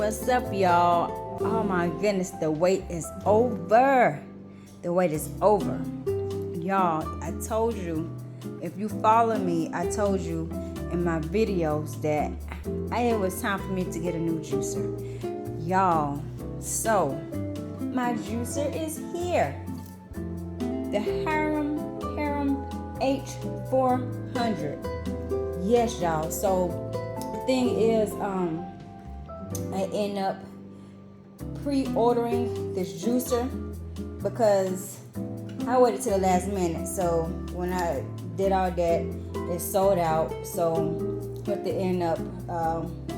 What's up, y'all? Oh my goodness, the wait is over. The wait is over. Y'all, I told you, if you follow me, I told you in my videos that it was time for me to get a new juicer. Y'all, so my juicer is here. The Hurom h400. Yes, y'all. So the thing is, I end up pre-ordering this juicer because I waited till the last minute. So when I did all that, it sold out. So I had to end up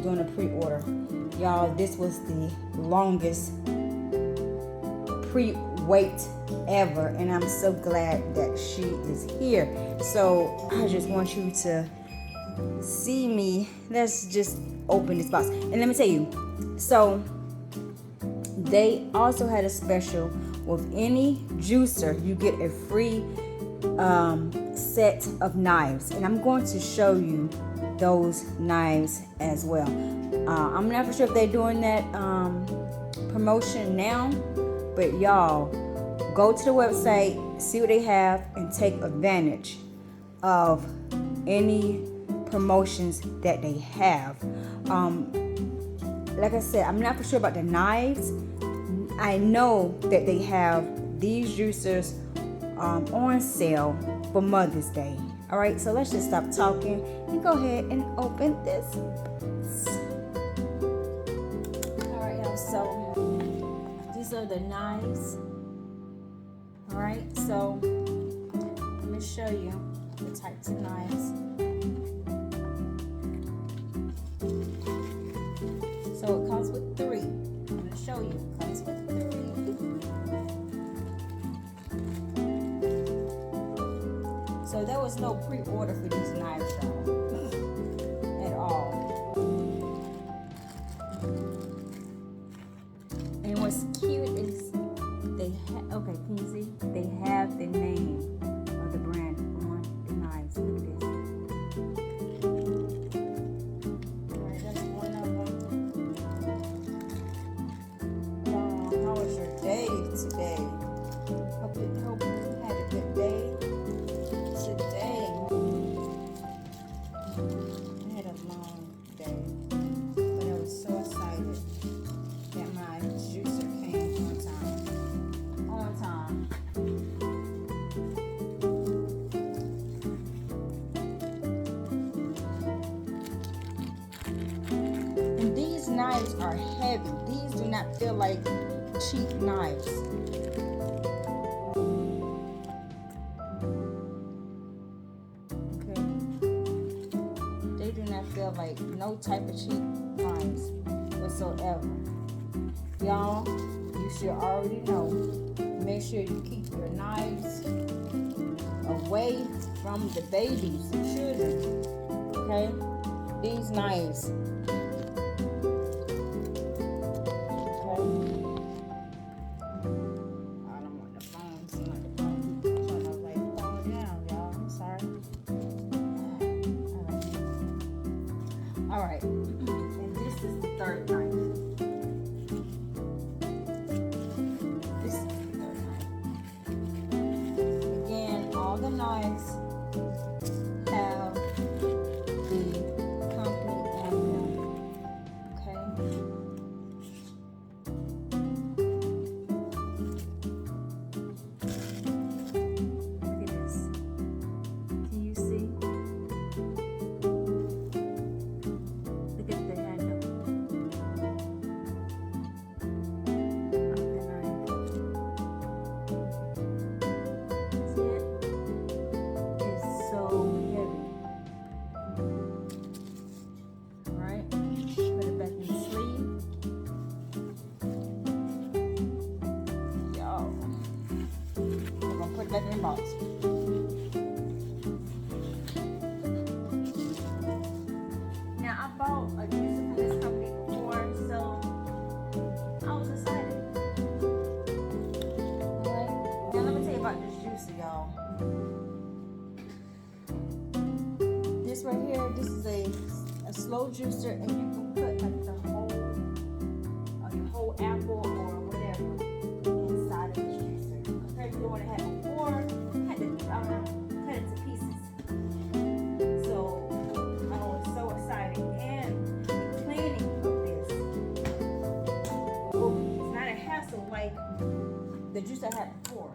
doing a pre-order. Y'all, this was the longest pre-wait ever, and I'm so glad that she is here. So I just want you to see me. Let's just open this box, and let me tell you, so they also had a special with any juicer. You get a free set of knives, and I'm going to show you those knives as well. I'm not for sure if they're doing that promotion now, but y'all go to the website, see what they have, and take advantage of any promotions that they have. Like I said, I'm not for sure about the knives. I know that they have these juicers on sale for Mother's Day. All right, so let's just stop talking and go ahead and open this. All right, y'all, so these are the knives. All right, so let me show you the types of knives. So it comes with 3. I'm going to show you. It comes with 3. So there was no pre-order for these knives, y'all, at all. And what's cute is they have, okay, can you see? They have the name of the brand on the knives. Look at this. Alright, that's one of them. How was your day today? Hope you had a good day today. I had a long day, but I was so excited that my juicer came on time. And these knives are heavy. These do not feel like cheap knives. Okay. They do not feel like no type of cheap knives whatsoever. Y'all, you should already know. Make sure you keep your knives away from the babies, the children. Okay? These knives. Okay? I don't want the phone. Seem like the phone keeps trying to like fall down, y'all. I'm sorry. Alright. And this is the third knife. Knives have the company on them. Okay. Look at this. Can you see? Look at the handle of the knife. See it? So heavy. Alright, put it back in the sleeve. Yo, we're gonna put it back in the box. Now, I bought a juicer from this company before, so I was excited. Alright, now let me tell you about this juicer, y'all. This right here, this is a slow juicer, and you can put like the whole one I had before. I had to cut it to pieces. So I was so excited. And the cleaning of this, oh, it's not a hassle like the juice I had before.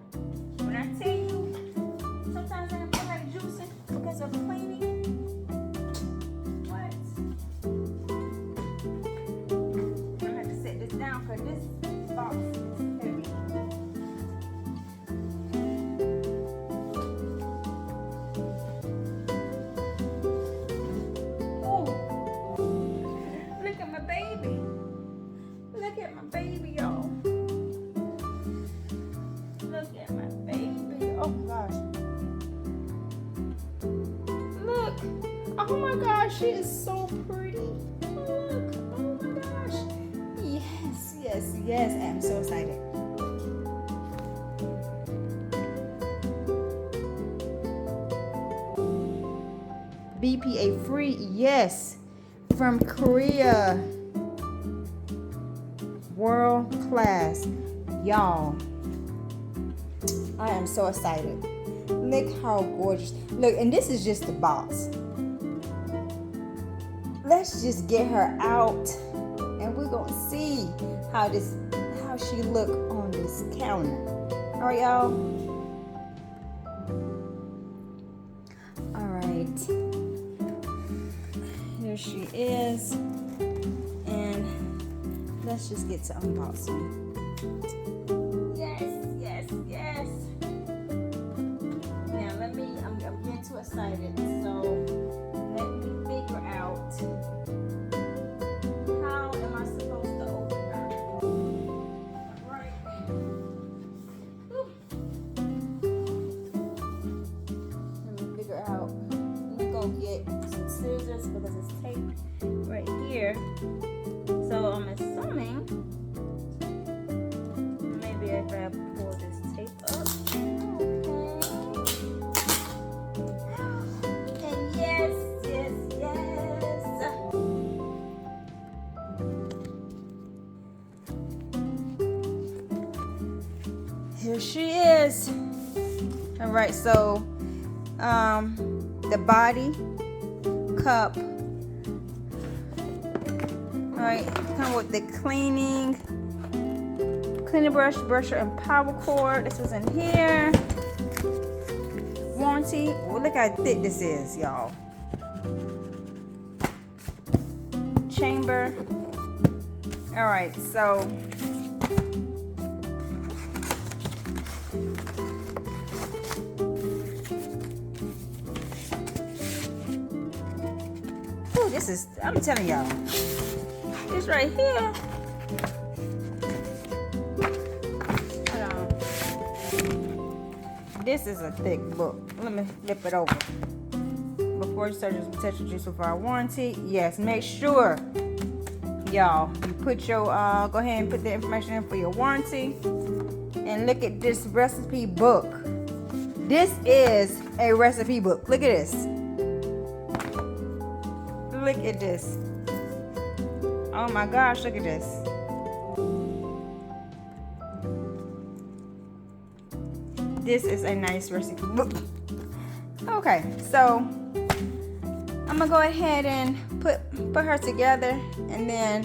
When I tell you, sometimes I don't feel like juicing because of cleaning. What? I'm gonna have to set this down because this box is heavy. Oh, look at my baby. Look at my baby, y'all. Look at my baby. Oh gosh. Look. Oh my gosh, she is so pretty. Look. Oh my gosh. Yes, yes, yes. I'm so excited. BPA free, yes. From Korea. World class. Y'all. I am so excited. Look how gorgeous. Look, and this is just the box. Let's just get her out and we're gonna see how she look on this counter. All right, y'all. All right. Here she is. And let's just get to unboxing. Yes, yes, yes. Now I'm getting too excited, so let me figure out how am I supposed to open her. Right. Let me figure out. Let me go get some scissors because it's tape right here. So I'm assuming maybe if I pull this tape up. Okay. And yes, yes, yes. Here she is. All right, so the body, cup. All right, come with the cleaning brush, brusher, and power cord. This is in here. Warranty. Well, look how thick this is, y'all. Chamber. All right, so ooh, this is, I'm telling y'all, this right here. This is a thick book. Let me flip it over. Before you start touching juice with our warranty, yes, make sure, y'all, you put your, go ahead and put the information in for your warranty. And look at this recipe book. This is a recipe book. Look at this. Look at this. Oh my gosh, look at this. This is a nice recipe book. Okay, so I'm gonna go ahead and put her together and then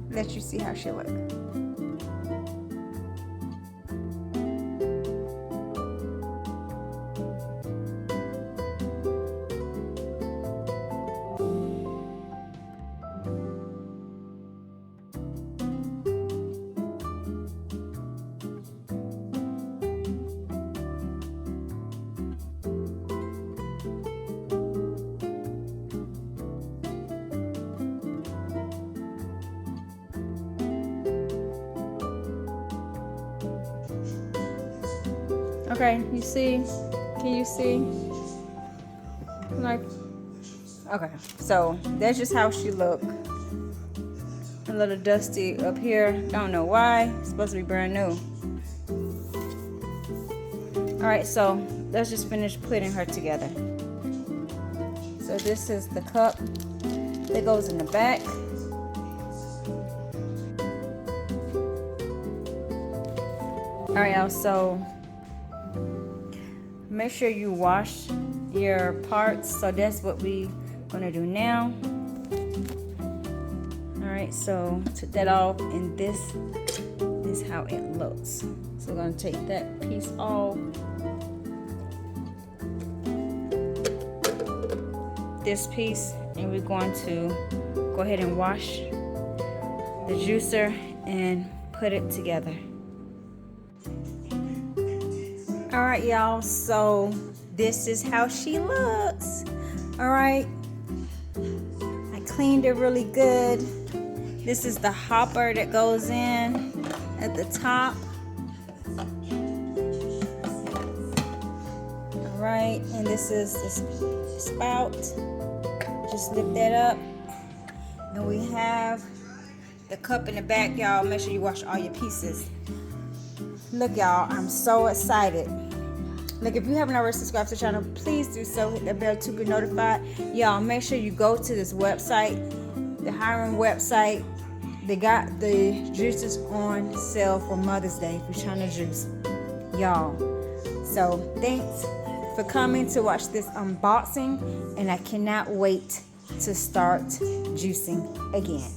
let you see how she looks. Okay, you see? Can you see? Like, okay, so that's just how she looked. A little dusty up here. Don't know why. It's supposed to be brand new. All right, so let's just finish putting her together. So this is the cup that goes in the back. All Alright, y'all, so make sure you wash your parts. So that's what we gonna do now. Alright, so took that off, and this is how it looks. So we're gonna take that piece off. This piece, and we're going to go ahead and wash the juicer and put it together. All right, y'all, so this is how she looks. All right, I cleaned it really good. This is the hopper that goes in at the top. All right, and this is the spout. Just lift that up, and we have the cup in the back. Y'all, make sure you wash all your pieces. Look, y'all, I'm so excited. Look, if you haven't already subscribed to the channel, please do so. Hit the bell to be notified. Y'all, make sure you go to this website, the Hurom website. They got the juices on sale for Mother's Day if you're trying to juice, y'all. So thanks for coming to watch this unboxing, and I cannot wait to start juicing again.